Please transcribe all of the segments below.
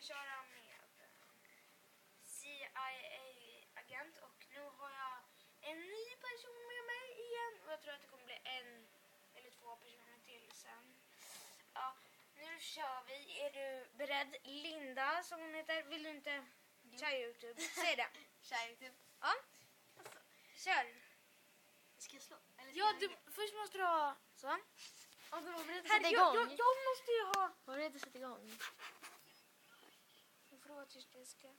köra med CIA-agent och nu har jag en ny person med mig igen och jag tror att det kommer bli en eller två personer till sen. Ja, nu kör vi. Är du beredd? Linda som hon heter, vill du inte köra YouTube? Säg det. Kör YouTube. Ja, kör. Ska jag slå? Eller Ja, först måste du ha så. Var beredd att Här, sätta igång? jag måste ju ha. Var beredd att sätta igång? Förlåt, Jessica.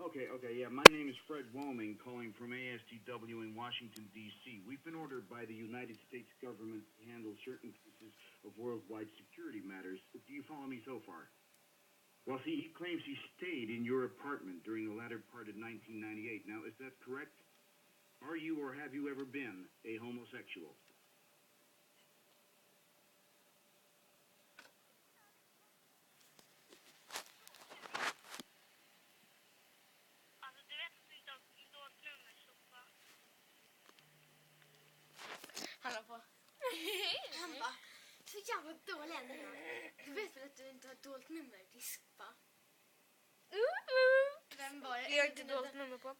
Okay, yeah, my name is Fred Walming, calling from ASTW in Washington, D.C. We've been ordered by the United States government to handle certain pieces of worldwide security matters. Do you follow me so far? Well, see, he claims he stayed in your apartment during the latter part of 1998. Now, is that correct? Are you or have you ever been a homosexual? Alltså, du vet att du inte har dolt nummer så va? Han la på. Han bara, så jävla dålig är den. Du vet väl att du inte har ett dolt nummer? Dispa. Vem var det? Jag har inte dolt nummer på.